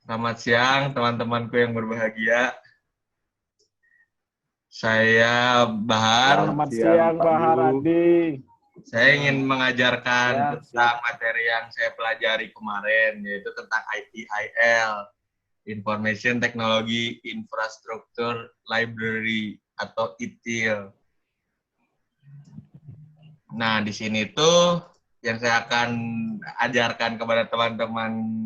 Selamat siang teman-temanku yang berbahagia. Saya Bahar. Selamat siang, Pak Haradi. Saya ingin mengajarkan Ya, tentang materi yang saya pelajari kemarin, yaitu tentang ITIL, Information Technology Infrastructure Library atau ITIL. Nah, di sini tuh yang saya akan ajarkan kepada teman-teman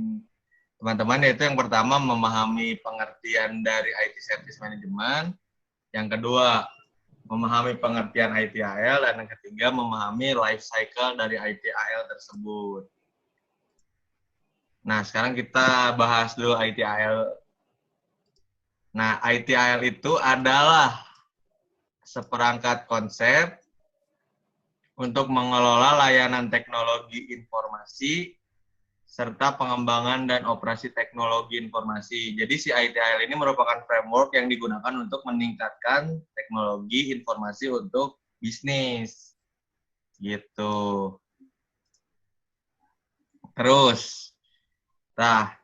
yaitu yang pertama memahami pengertian dari IT Service Management, yang kedua memahami pengertian ITIL, dan yang ketiga memahami life cycle dari ITIL tersebut. Nah, sekarang kita bahas dulu ITIL. Nah, ITIL itu adalah seperangkat konsep untuk mengelola layanan teknologi informasi serta pengembangan dan operasi teknologi informasi. Jadi si ITIL ini merupakan framework yang digunakan untuk meningkatkan teknologi informasi untuk bisnis. Gitu. Terus, nah,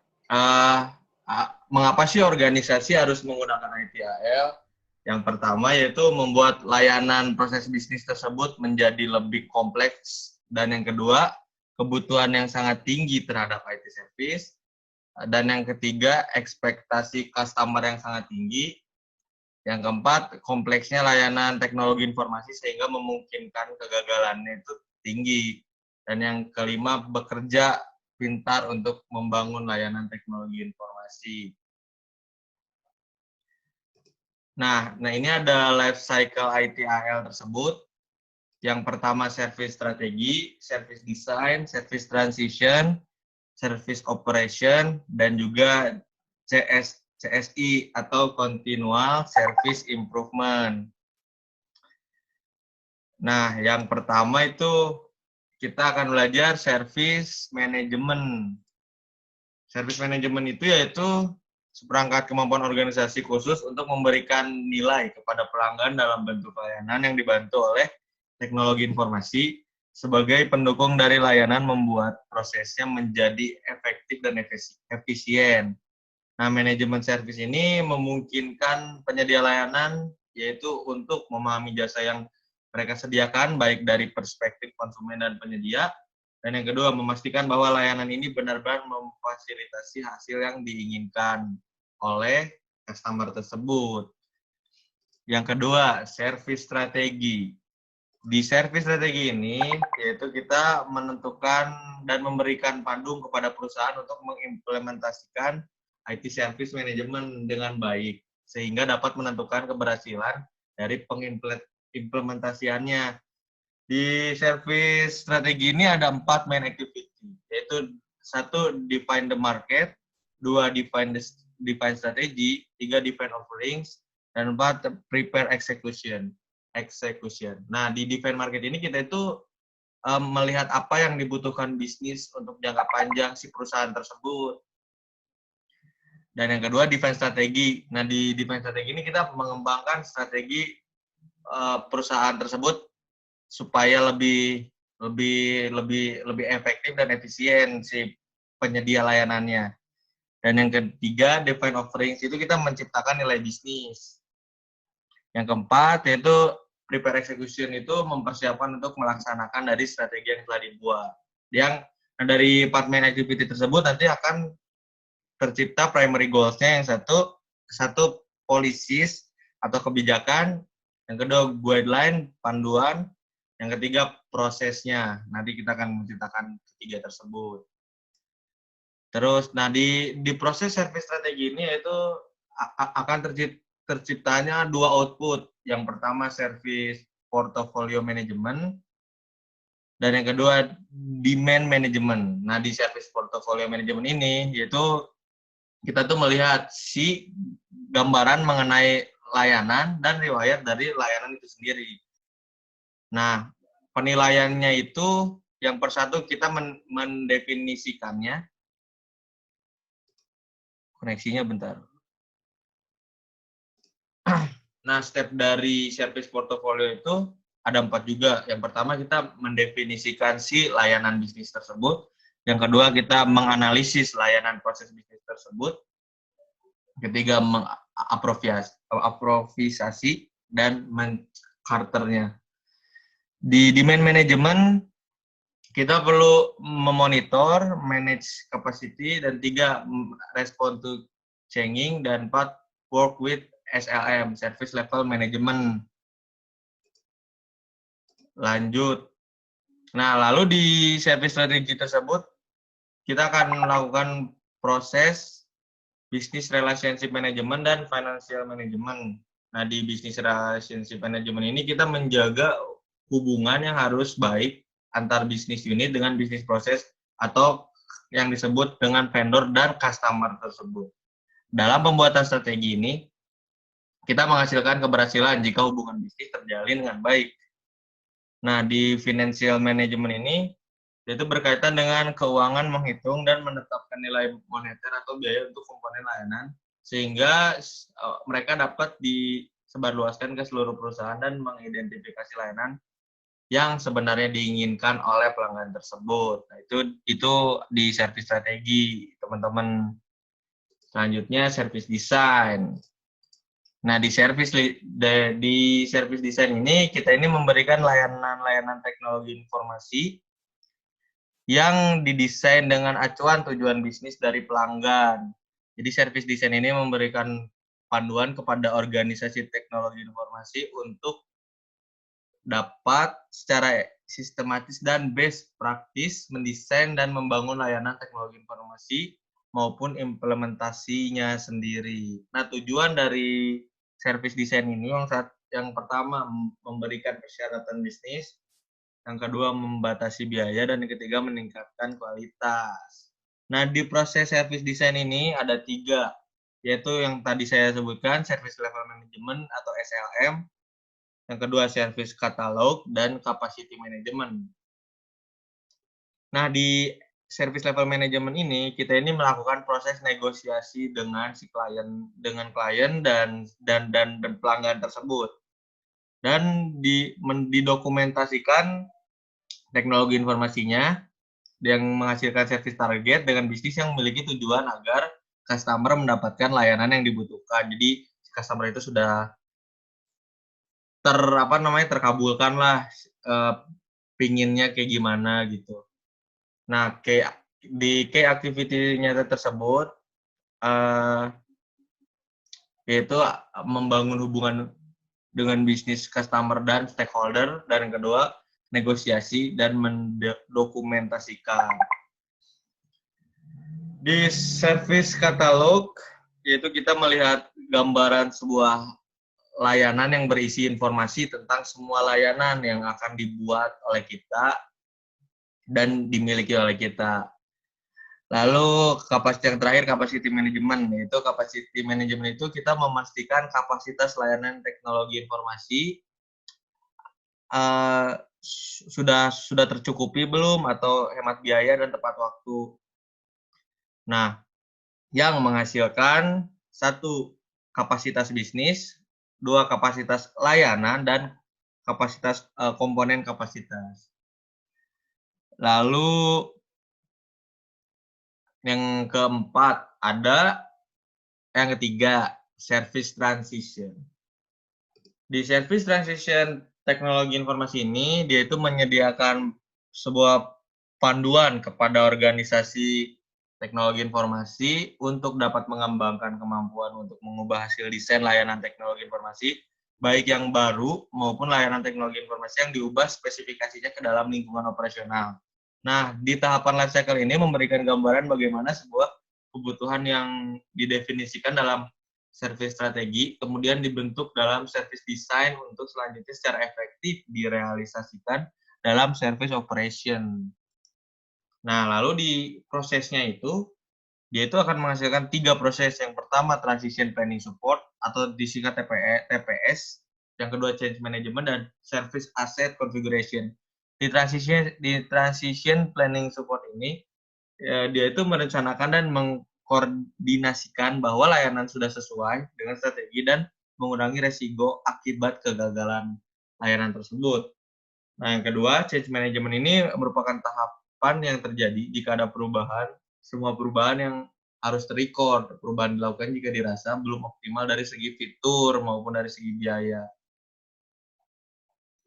mengapa sih organisasi harus menggunakan ITIL? Yang pertama yaitu membuat layanan proses bisnis tersebut menjadi lebih kompleks, dan yang kedua kebutuhan yang sangat tinggi terhadap IT service, dan yang ketiga ekspektasi customer yang sangat tinggi, yang keempat kompleksnya layanan teknologi informasi sehingga memungkinkan kegagalannya itu tinggi, dan yang kelima bekerja pintar untuk membangun layanan teknologi informasi. Nah ini ada life cycle ITIL tersebut. Yang pertama service strategi, service design, service transition, service operation, dan juga CSI atau continual service improvement. Nah, yang pertama itu kita akan belajar service management. Service management itu yaitu seperangkat kemampuan organisasi khusus untuk memberikan nilai kepada pelanggan dalam bentuk layanan yang dibantu oleh teknologi informasi sebagai pendukung dari layanan, membuat prosesnya menjadi efektif dan efisien. Nah, manajemen service ini memungkinkan penyedia layanan yaitu untuk memahami jasa yang mereka sediakan baik dari perspektif konsumen dan penyedia, dan yang kedua memastikan bahwa layanan ini benar-benar memfasilitasi hasil yang diinginkan oleh customer tersebut. Yang kedua, service strategi. Di service strategi ini yaitu kita menentukan dan memberikan pandu kepada perusahaan untuk mengimplementasikan IT service management dengan baik sehingga dapat menentukan keberhasilan dari pengimplementasiannya. Di service strategi ini ada 4 main activity, yaitu 1 define the market, 2 define strategy, 3 define offerings, dan 4 prepare execution. Nah, di define market ini kita itu melihat apa yang dibutuhkan bisnis untuk jangka panjang si perusahaan tersebut. Dan yang kedua define strategi. Nah, di define strategi ini kita mengembangkan strategi perusahaan tersebut supaya lebih efektif dan efisien si penyedia layanannya. Dan yang ketiga, define offerings, itu kita menciptakan nilai bisnis. Yang keempat, yaitu prepare execution, itu mempersiapkan untuk melaksanakan dari strategi yang telah dibuat. Yang dari 4 main activity tersebut nanti akan tercipta primary goals-nya, yang satu policies atau kebijakan, yang kedua guideline, panduan, yang ketiga prosesnya. Nanti kita akan menciptakan ketiga tersebut. Terus, nah di proses service strategi ini yaitu akan terciptanya 2 output. Yang pertama service portfolio management, dan yang kedua demand management. Nah di service portfolio management ini yaitu kita tuh melihat si gambaran mengenai layanan dan riwayat dari layanan itu sendiri. Nah, penilaiannya itu yang persatu kita mendefinisikannya. Koneksinya bentar. Nah, step dari service portfolio itu ada 4 juga. Yang pertama kita mendefinisikan si layanan bisnis tersebut. Yang kedua, kita menganalisis layanan proses bisnis tersebut. Ketiga, mengaprofisasi dan mengkarternya. Di demand management, kita perlu memonitor, manage capacity, dan 3, respond to changing, dan 4, work with SLM, service level management. Lanjut. Nah, lalu di service strategy tersebut, kita akan melakukan proses business relationship management dan financial management. Nah, di business relationship management ini kita menjaga hubungan yang harus baik antar bisnis unit dengan bisnis proses atau yang disebut dengan vendor dan customer tersebut. Dalam pembuatan strategi ini, kita menghasilkan keberhasilan jika hubungan bisnis terjalin dengan baik. Nah, di financial management ini, yaitu berkaitan dengan keuangan, menghitung dan menetapkan nilai moneter atau biaya untuk komponen layanan, sehingga mereka dapat disebarluaskan ke seluruh perusahaan dan mengidentifikasi layanan yang sebenarnya diinginkan oleh pelanggan tersebut. Nah, itu di service strategi, teman-teman. Selanjutnya, service design. Nah, di service design ini, kita ini memberikan layanan-layanan teknologi informasi yang didesain dengan acuan tujuan bisnis dari pelanggan. Jadi service design ini memberikan panduan kepada organisasi teknologi informasi untuk dapat secara sistematis dan best practice mendesain dan membangun layanan teknologi informasi maupun implementasinya sendiri. Nah, tujuan dari service design ini yang pertama memberikan persyaratan bisnis, yang kedua membatasi biaya, dan yang ketiga meningkatkan kualitas. Nah, di proses service design ini ada 3, yaitu yang tadi saya sebutkan, service level management atau SLM, yang kedua service catalog, dan capacity management. Nah, di service level management ini, kita ini melakukan proses negosiasi dengan klien dan pelanggan tersebut. Dan didokumentasikan teknologi informasinya yang menghasilkan service target dengan bisnis yang memiliki tujuan agar customer mendapatkan layanan yang dibutuhkan. Jadi customer itu sudah terkabulkan lah pinginnya kayak gimana gitu. Nah, di key activity-nya tersebut yaitu membangun hubungan dengan bisnis customer dan stakeholder, dan yang kedua negosiasi dan mendokumentasikan. Di service catalog, yaitu kita melihat gambaran sebuah layanan yang berisi informasi tentang semua layanan yang akan dibuat oleh kita dan dimiliki oleh kita. Lalu yang terakhir capacity management, yaitu capacity management itu kita memastikan kapasitas layanan teknologi informasi sudah tercukupi belum atau hemat biaya dan tepat waktu. Nah, yang menghasilkan 1 kapasitas bisnis, 2 kapasitas layanan, dan kapasitas komponen kapasitas. Lalu yang keempat ada yang ketiga service transition. Di service transition teknologi informasi ini, dia itu menyediakan sebuah panduan kepada organisasi teknologi informasi untuk dapat mengembangkan kemampuan untuk mengubah hasil desain layanan teknologi informasi, baik yang baru maupun layanan teknologi informasi yang diubah spesifikasinya ke dalam lingkungan operasional. Nah, di tahapan life cycle ini memberikan gambaran bagaimana sebuah kebutuhan yang didefinisikan dalam service strategi, kemudian dibentuk dalam service design untuk selanjutnya secara efektif direalisasikan dalam service operation. Nah, lalu di prosesnya itu, dia itu akan menghasilkan 3 proses. Yang pertama, transition planning support atau disingkat TPS. Yang kedua, change management, dan service asset configuration. Di transition planning support ini, dia itu merencanakan dan mengkoordinasikan bahwa layanan sudah sesuai dengan strategi dan mengurangi resiko akibat kegagalan layanan tersebut. Nah, yang kedua, change management ini merupakan tahapan depan yang terjadi jika ada perubahan, semua perubahan yang harus terrecord. Perubahan dilakukan jika dirasa belum optimal dari segi fitur maupun dari segi biaya.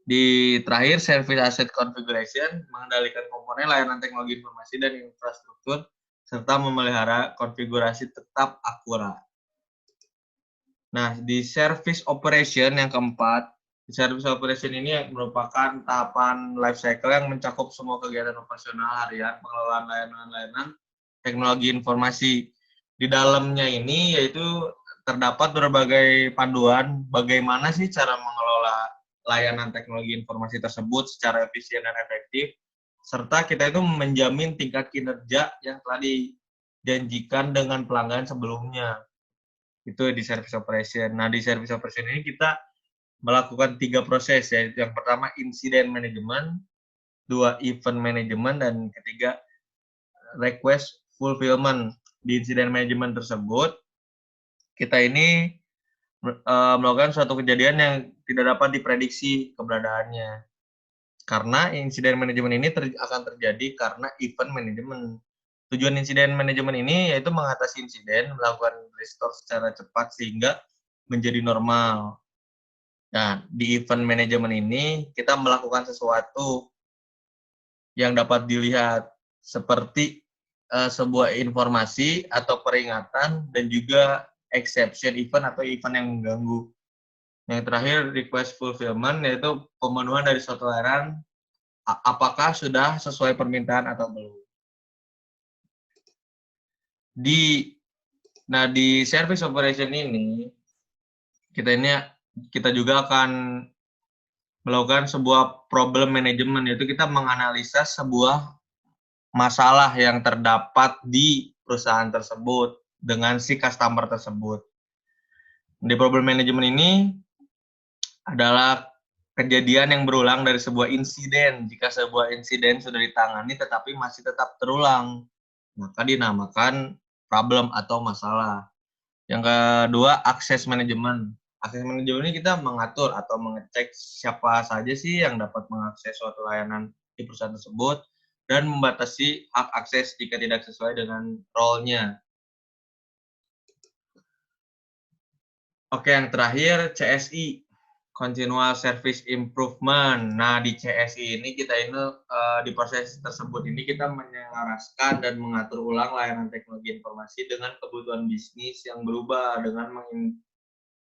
Di terakhir, Service Asset Configuration mengendalikan komponen layanan teknologi informasi dan infrastruktur serta memelihara konfigurasi tetap akurat. Nah, di Service Operation yang keempat, Service Operation ini merupakan tahapan life cycle yang mencakup semua kegiatan operasional harian, pengelolaan layanan-layanan teknologi informasi. Di dalamnya ini yaitu terdapat berbagai panduan bagaimana sih cara mengelola layanan teknologi informasi tersebut secara efisien dan efektif, serta kita itu menjamin tingkat kinerja yang telah dijanjikan dengan pelanggan sebelumnya. Itu di service operation. Nah, di service operation ini kita melakukan 3 proses, yaitu yang pertama incident management, 2 event management, dan ketiga request fulfillment. Di incident management tersebut, kita ini melakukan suatu kejadian yang tidak dapat diprediksi keberadaannya. Karena incident management ini akan terjadi karena event management. Tujuan insiden manajemen ini yaitu mengatasi insiden, melakukan restore secara cepat sehingga menjadi normal. Nah, di event management ini kita melakukan sesuatu yang dapat dilihat seperti sebuah informasi atau peringatan dan juga exception event atau event yang mengganggu. Yang terakhir request fulfillment yaitu pemenuhan dari suatu layanan apakah sudah sesuai permintaan atau belum. Di service operation ini kita juga akan melakukan sebuah problem management, yaitu kita menganalisa sebuah masalah yang terdapat di perusahaan tersebut dengan si customer tersebut. Di problem management ini adalah kejadian yang berulang dari sebuah insiden. Jika sebuah insiden sudah ditangani tetapi masih tetap terulang, maka dinamakan problem atau masalah. Yang kedua, akses manajemen. Akses manajemen ini kita mengatur atau mengecek siapa saja sih yang dapat mengakses suatu layanan di perusahaan tersebut dan membatasi hak akses jika tidak sesuai dengan role-nya. Oke, yang terakhir CSI, Continual Service Improvement. Nah, di CSI ini kita di proses tersebut ini kita menyelaraskan dan mengatur ulang layanan teknologi informasi dengan kebutuhan bisnis yang berubah dengan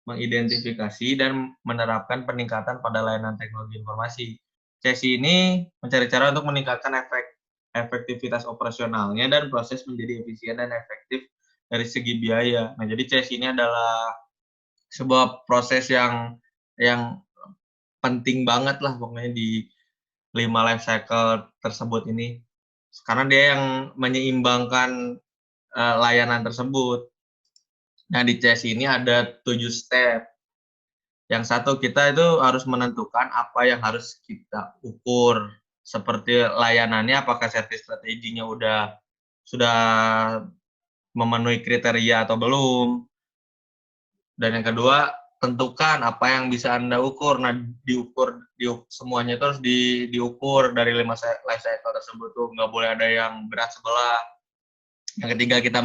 mengidentifikasi dan menerapkan peningkatan pada layanan teknologi informasi. CSI ini mencari cara untuk meningkatkan efektivitas operasionalnya dan proses menjadi efisien dan efektif dari segi biaya. Nah, jadi CSI ini adalah sebuah proses yang penting banget lah pokoknya di 5 life cycle tersebut ini. Karena dia yang menyeimbangkan layanan tersebut. Nah, di CSI ini ada 7 step. Yang satu, kita itu harus menentukan apa yang harus kita ukur. Seperti layanannya, apakah service strateginya sudah memenuhi kriteria atau belum. Dan yang kedua, tentukan apa yang bisa Anda ukur. Nah, semuanya itu harus diukur dari 5 life cycle tersebut tuh. Nggak boleh ada yang berat sebelah. Yang ketiga, kita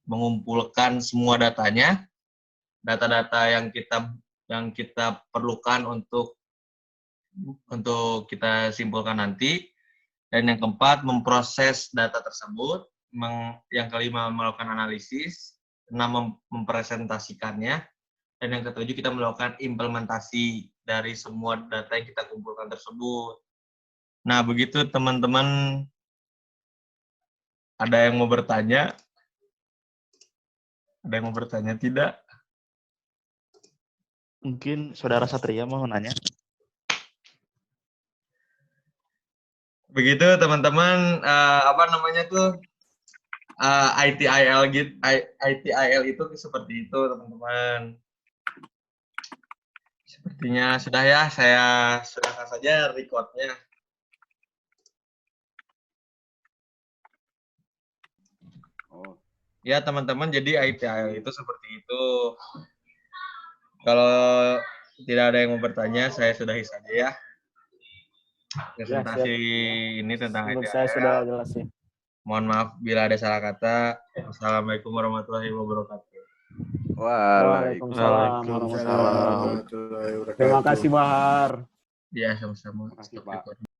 mengumpulkan semua datanya, data-data yang kita perlukan untuk kita simpulkan nanti. Dan yang keempat, memproses data tersebut. Yang kelima, melakukan analisis. 6, mempresentasikannya. Dan yang ketujuh, kita melakukan implementasi dari semua data yang kita kumpulkan tersebut. Nah, begitu teman-teman. Ada yang mau bertanya? Ada yang mau bertanya? Tidak? Mungkin Saudara Satria mau nanya. Begitu teman-teman, ITIL gitu, ITIL itu seperti itu teman-teman. Sepertinya sudah ya, saya serahkan saja recordnya. Oh. Ya teman-teman, jadi ITIL itu seperti itu. Kalau tidak ada yang mau bertanya, saya sudahi saja ya. presentasi ini tentang Menurut ITIL. saya sudah jelas sih. Mohon maaf bila ada salah kata. Wassalamualaikum warahmatullahi wabarakatuh. Waalaikumsalam warahmatullahi wabarakatuh. Terima kasih Bahar. Ya, sama-sama. Makasih, Pak.